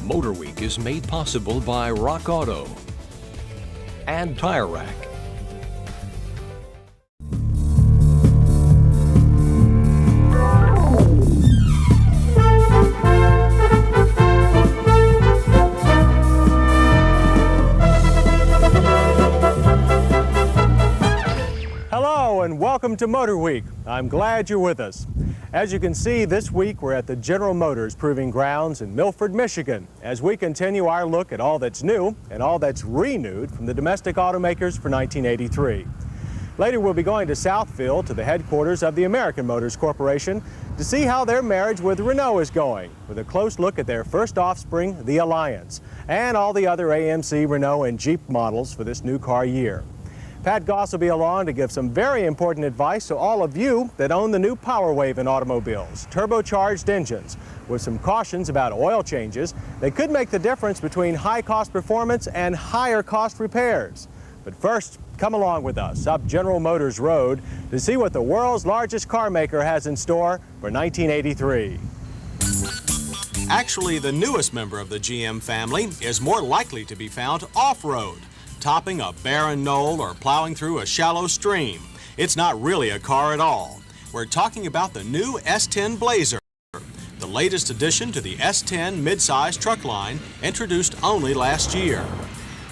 Motor Week is made possible by Rock Auto and Tire Rack. Hello and welcome to Motor Week. I'm glad you're with us. As you can see, this week we're at the General Motors Proving Grounds in Milford, Michigan, as we continue our look at all that's new and all that's renewed from the domestic automakers for 1983. Later we'll be going to Southfield to the headquarters of the American Motors Corporation to see how their marriage with Renault is going, with a close look at their first offspring, the Alliance, and all the other AMC, Renault, and Jeep models for this new car year. Pat Goss will be along to give some very important advice to all of you that own the new PowerWave in automobiles, turbocharged engines, with some cautions about oil changes that could make the difference between high-cost performance and higher-cost repairs. But first, come along with us up General Motors Road to see what the world's largest car maker has in store for 1983. Actually, the newest member of the GM family is more likely to be found off-road, topping a barren knoll or plowing through a shallow stream. It's not really a car at all. We're talking about the new S10 Blazer, the latest addition to the S10 midsize truck line introduced only last year.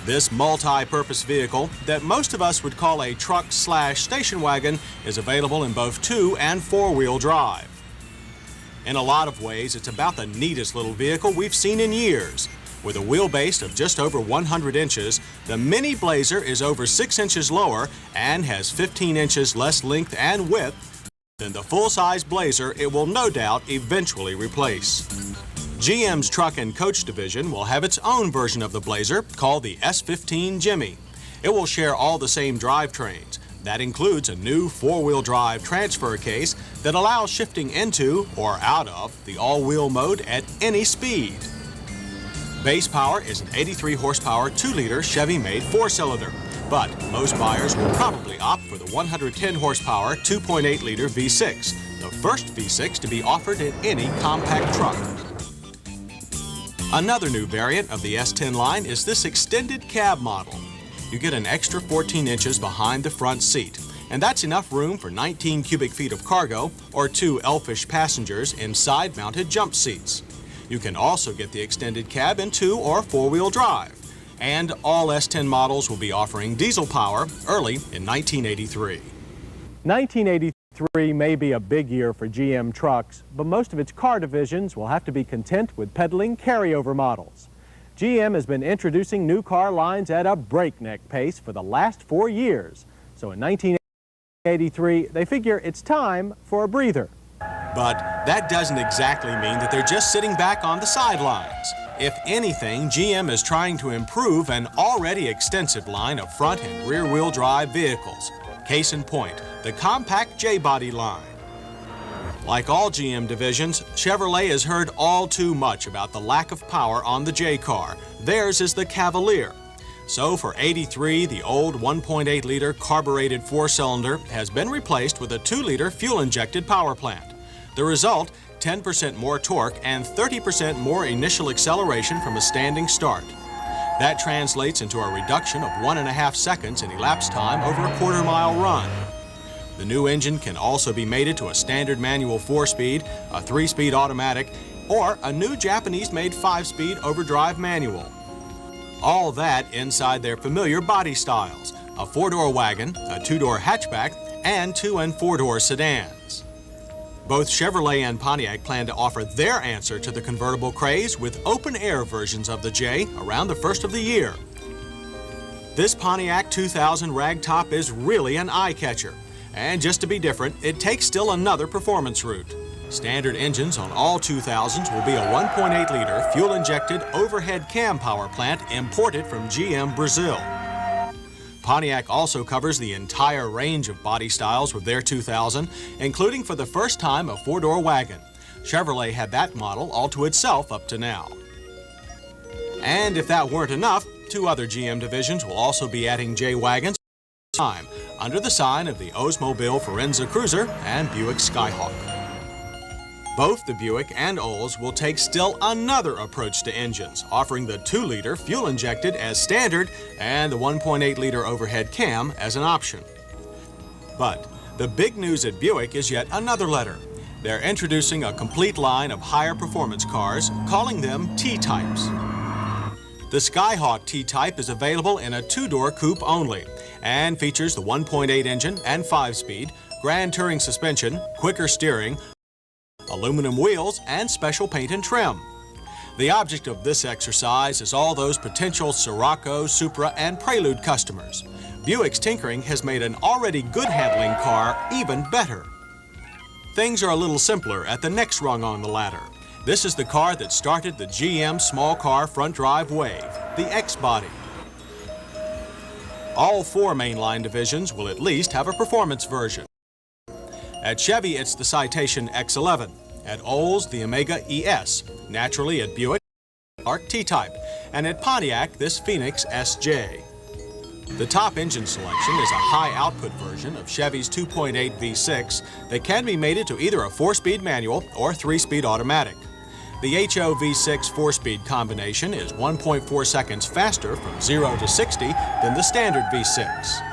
This multi-purpose vehicle that most of us would call a truck/station wagon is available in both 2- and 4-wheel drive. In a lot of ways, it's about the neatest little vehicle we've seen in years. With a wheelbase of just over 100 inches, the Mini Blazer is over 6 inches lower and has 15 inches less length and width than the full-size Blazer it will no doubt eventually replace. GM's Truck and Coach division will have its own version of the Blazer called the S15 Jimmy. It will share all the same drivetrains. That includes a new 4-wheel drive transfer case that allows shifting into or out of the all-wheel mode at any speed. Base power is an 83 horsepower 2-liter Chevy-made 4-cylinder, but most buyers will probably opt for the 110 horsepower 2.8-liter V6, the first V6 to be offered in any compact truck. Another new variant of the S10 line is this extended cab model. You get an extra 14 inches behind the front seat, and that's enough room for 19 cubic feet of cargo or 2 elfish passengers in side-mounted jump seats. You can also get the extended cab in 2- or 4-wheel drive. And all S10 models will be offering diesel power early in 1983. 1983 may be a big year for GM trucks, but most of its car divisions will have to be content with peddling carryover models. GM has been introducing new car lines at a breakneck pace for the last 4 years. So in 1983, they figure it's time for a breather. But that doesn't exactly mean that they're just sitting back on the sidelines. If anything, GM is trying to improve an already extensive line of front and rear-wheel drive vehicles. Case in point, the compact J-body line. Like all GM divisions, Chevrolet has heard all too much about the lack of power on the J-car. Theirs is the Cavalier. So for 83, the old 1.8-liter carbureted 4-cylinder has been replaced with a 2-liter fuel-injected power plant. The result, 10% more torque and 30% more initial acceleration from a standing start. That translates into a reduction of 1.5 seconds in elapsed time over a quarter-mile run. The new engine can also be mated to a standard manual 4-speed, a 3-speed automatic, or a new Japanese-made 5-speed overdrive manual. All that inside their familiar body styles, a 4-door wagon, a 2-door hatchback, and 2- and 4-door sedans. Both Chevrolet and Pontiac plan to offer their answer to the convertible craze with open-air versions of the J around the first of the year. This Pontiac 2000 ragtop is really an eye-catcher. And just to be different, it takes still another performance route. Standard engines on all 2000s will be a 1.8-liter fuel-injected overhead cam power plant imported from GM Brazil. Pontiac also covers the entire range of body styles with their 2000, including for the first time a 4-door wagon. Chevrolet had that model all to itself up to now. And if that weren't enough, 2 other GM divisions will also be adding J-wagons time under the sign of the Oldsmobile Forenza Cruiser and Buick Skyhawk. Both the Buick and Olds will take still another approach to engines, offering the 2-liter fuel-injected as standard and the 1.8-liter overhead cam as an option. But the big news at Buick is yet another letter. They're introducing a complete line of higher performance cars, calling them T-Types. The Skyhawk T-Type is available in a 2-door coupe only and features the 1.8 engine and 5-speed, Grand Touring suspension, quicker steering, aluminum wheels, and special paint and trim. The object of this exercise is all those potential Scirocco, Supra, and Prelude customers. Buick's tinkering has made an already good handling car even better. Things are a little simpler at the next rung on the ladder. This is the car that started the GM small car front drive wave, the X-Body. All 4 mainline divisions will at least have a performance version. At Chevy, it's the Citation X11. At Olds, the Omega ES. Naturally, at Buick, Arc T-Type. And at Pontiac, this Phoenix SJ. The top engine selection is a high-output version of Chevy's 2.8 V6 that can be mated to either a 4-speed manual or 3-speed automatic. The HO V6 4-speed combination is 1.4 seconds faster from 0 to 60 than the standard V6.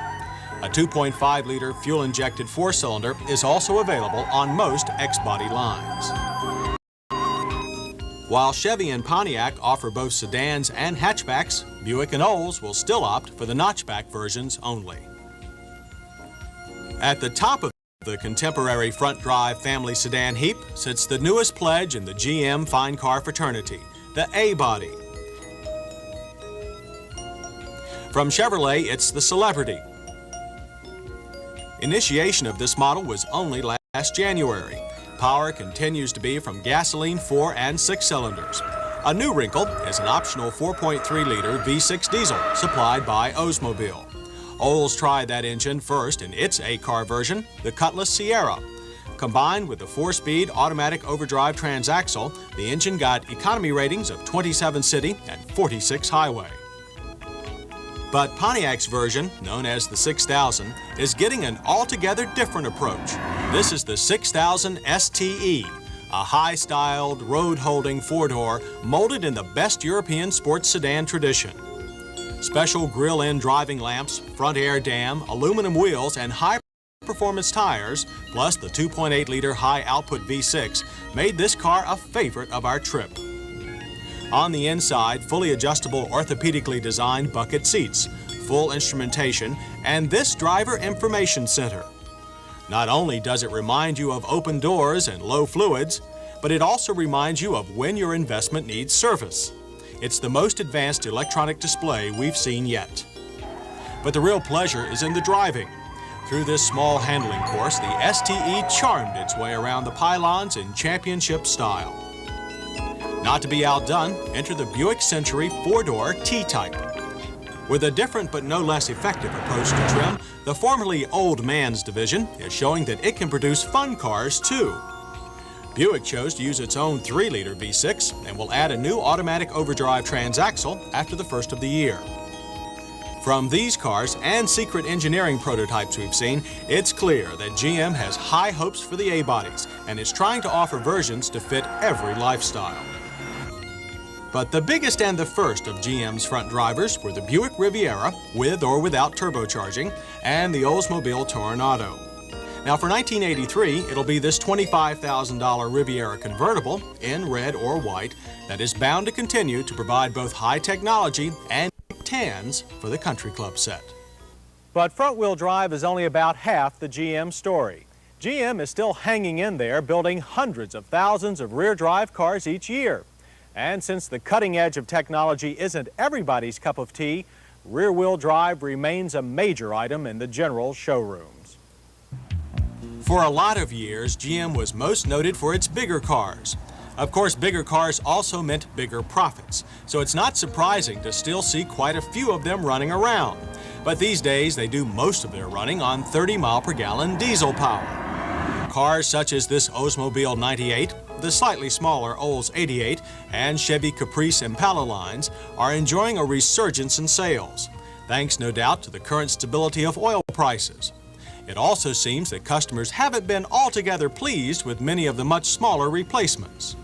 A 2.5-liter fuel-injected 4-cylinder is also available on most X-Body lines. While Chevy and Pontiac offer both sedans and hatchbacks, Buick and Olds will still opt for the notchback versions only. At the top of the contemporary front-drive family sedan heap sits the newest pledge in the GM fine car fraternity, the A-Body. From Chevrolet, it's the Celebrity. Initiation of this model was only last January. Power continues to be from gasoline 4 and 6 cylinders. A new wrinkle is an optional 4.3-liter V6 diesel supplied by Oldsmobile. Olds tried that engine first in its A-car version, the Cutlass Sierra. Combined with the 4-speed automatic overdrive transaxle, the engine got economy ratings of 27 city and 46 highway. But Pontiac's version, known as the 6000, is getting an altogether different approach. This is the 6000 STE, a high-styled, road-holding 4-door molded in the best European sports sedan tradition. Special grill-in driving lamps, front air dam, aluminum wheels, and high-performance tires, plus the 2.8-liter high-output V6, made this car a favorite of our trip. On the inside, fully adjustable orthopedically designed bucket seats, full instrumentation, and this driver information center. Not only does it remind you of open doors and low fluids, but it also reminds you of when your investment needs service. It's the most advanced electronic display we've seen yet. But the real pleasure is in the driving. Through this small handling course, the STE charmed its way around the pylons in championship style. Not to be outdone, enter the Buick Century 4-door T-Type. With a different but no less effective approach to trim, the formerly Old Man's division is showing that it can produce fun cars too. Buick chose to use its own 3-liter V6 and will add a new automatic overdrive transaxle after the first of the year. From these cars and secret engineering prototypes we've seen, it's clear that GM has high hopes for the A-bodies and is trying to offer versions to fit every lifestyle. But the biggest and the first of GM's front drivers were the Buick Riviera, with or without turbocharging, and the Oldsmobile Toronado. Now for 1983, it'll be this $25,000 Riviera convertible, in red or white, that is bound to continue to provide both high technology and tans for the country club set. But front-wheel drive is only about half the GM story. GM is still hanging in there, building hundreds of thousands of rear-drive cars each year. And since the cutting edge of technology isn't everybody's cup of tea, rear-wheel drive remains a major item in the General showrooms. For a lot of years, GM was most noted for its bigger cars. Of course, bigger cars also meant bigger profits, so it's not surprising to still see quite a few of them running around. But these days, they do most of their running on 30-mile-per-gallon diesel power. Cars such as this Oldsmobile 98, the slightly smaller Olds 88, and Chevy Caprice Impala lines are enjoying a resurgence in sales, thanks no doubt to the current stability of oil prices. It also seems that customers haven't been altogether pleased with many of the much smaller replacements.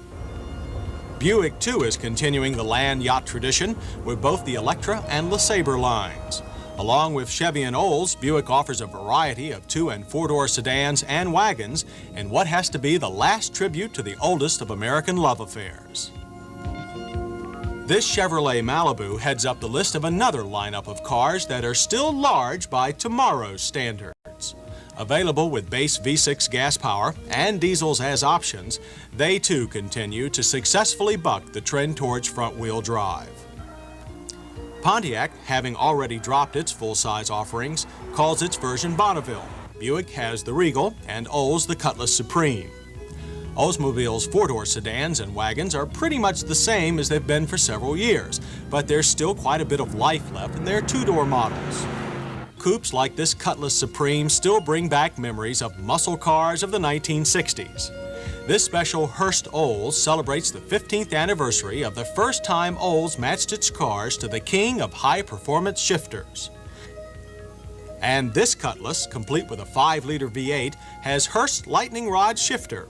Buick, too, is continuing the land yacht tradition with both the Electra and LeSabre lines. Along with Chevy and Olds, Buick offers a variety of 2- and 4-door sedans and wagons in what has to be the last tribute to the oldest of American love affairs. This Chevrolet Malibu heads up the list of another lineup of cars that are still large by tomorrow's standards. Available with base V6 gas power and diesels as options, they too continue to successfully buck the trend towards front-wheel drive. Pontiac, having already dropped its full-size offerings, calls its version Bonneville. Buick has the Regal and Olds the Cutlass Supreme. Oldsmobile's 4-door sedans and wagons are pretty much the same as they've been for several years, but there's still quite a bit of life left in their 2-door models. Coupes like this Cutlass Supreme still bring back memories of muscle cars of the 1960s. This special Hurst Olds celebrates the 15th anniversary of the first time Olds matched its cars to the king of high-performance shifters. And this Cutlass, complete with a 5-liter V8, has Hurst Lightning Rod shifter.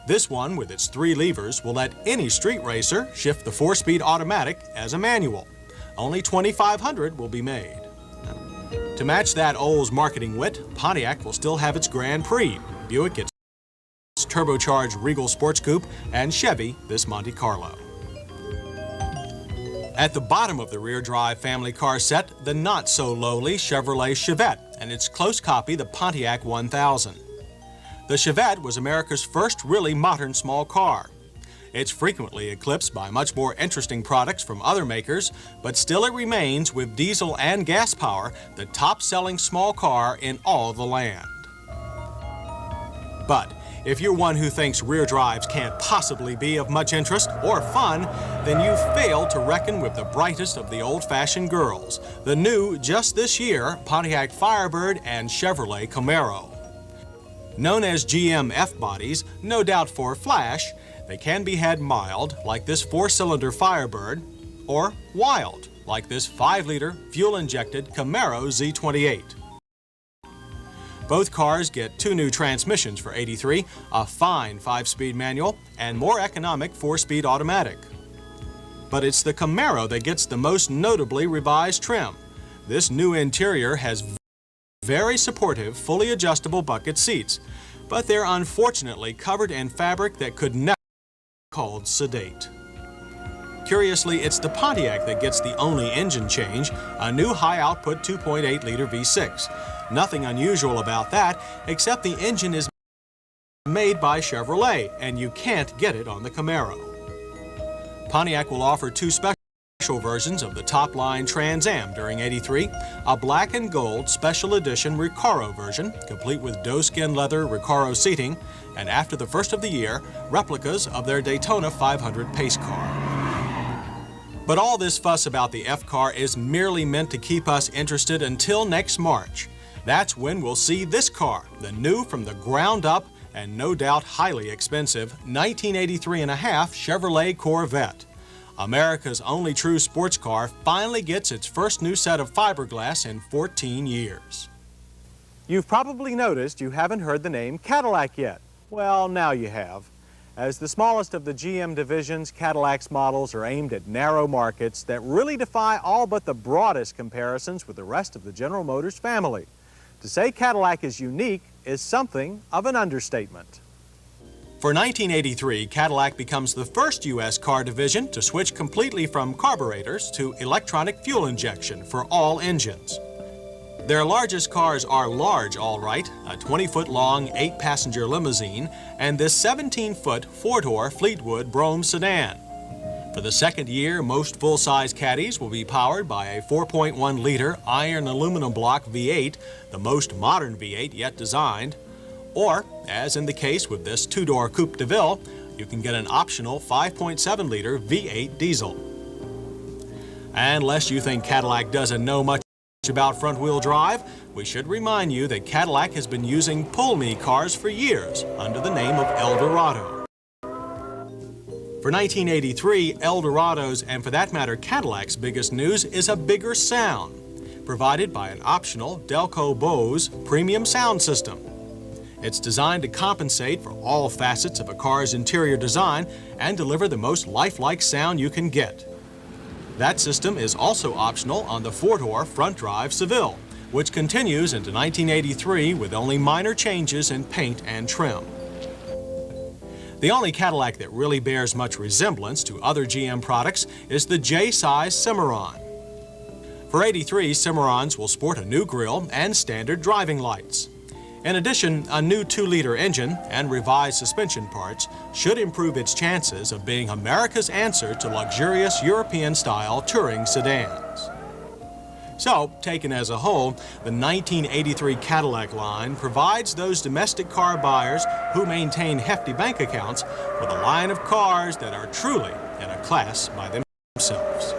This one, with its 3 levers, will let any street racer shift the 4-speed automatic as a manual. Only 2,500 will be made. To match that Olds marketing wit, Pontiac will still have its Grand Prix, Buick its turbocharged Regal Sports Coupe, and Chevy this Monte Carlo. At the bottom of the rear drive family car set, the not-so-lowly Chevrolet Chevette and its close copy, the Pontiac 1000. The Chevette was America's first really modern small car. It's frequently eclipsed by much more interesting products from other makers, but still it remains, with diesel and gas power, the top-selling small car in all the land. But if you're one who thinks rear drives can't possibly be of much interest or fun, then you've failed to reckon with the brightest of the old-fashioned girls, the new, just this year, Pontiac Firebird and Chevrolet Camaro. Known as GM F-bodies, no doubt for flash, they can be had mild, like this 4-cylinder Firebird, or wild, like this 5-liter fuel-injected Camaro Z28. Both cars get 2 new transmissions for $83, a fine 5-speed manual, and more economic 4-speed automatic. But it's the Camaro that gets the most notably revised trim. This new interior has very supportive, fully adjustable bucket seats, but they're unfortunately covered in fabric that could never be called sedate. Curiously, it's the Pontiac that gets the only engine change, a new high-output 2.8-liter V6. Nothing unusual about that, except the engine is made by Chevrolet, and you can't get it on the Camaro. Pontiac will offer 2 special versions of the top-line Trans Am during '83, a black and gold special edition Recaro version, complete with doeskin leather Recaro seating, and after the first of the year, replicas of their Daytona 500 pace car. But all this fuss about the F-car is merely meant to keep us interested until next March. That's when we'll see this car, the new from the ground up and no doubt highly expensive 1983.5 Chevrolet Corvette. America's only true sports car finally gets its first new set of fiberglass in 14 years. You've probably noticed you haven't heard the name Cadillac yet. Well, now you have. As the smallest of the GM divisions, Cadillac's models are aimed at narrow markets that really defy all but the broadest comparisons with the rest of the General Motors family. To say Cadillac is unique is something of an understatement. For 1983, Cadillac becomes the first U.S. car division to switch completely from carburetors to electronic fuel injection for all engines. Their largest cars are large, all right, a 20-foot-long 8-passenger limousine and this 17-foot 4-door Fleetwood Brougham sedan. For the second year, most full-size Caddies will be powered by a 4.1-liter iron aluminum block V8, the most modern V8 yet designed. Or, as in the case with this 2-door Coupe de Ville, you can get an optional 5.7-liter V8 diesel. And lest you think Cadillac doesn't know much about front-wheel drive, we should remind you that Cadillac has been using pull-me cars for years under the name of Eldorado. For 1983, Eldorado's, and for that matter Cadillac's biggest news is a bigger sound. provided by an optional Delco Bose premium sound system. It's designed to compensate for all facets of a car's interior design and deliver the most lifelike sound you can get. That system is also optional on the four-door front-drive Seville, which continues into 1983 with only minor changes in paint and trim. The only Cadillac that really bears much resemblance to other GM products is the J-size Cimarron. For '83, Cimarrons will sport a new grille and standard driving lights. In addition, a new 2-liter engine and revised suspension parts should improve its chances of being America's answer to luxurious European-style touring sedans. So, taken as a whole, the 1983 Cadillac line provides those domestic car buyers who maintain hefty bank accounts with a line of cars that are truly in a class by themselves.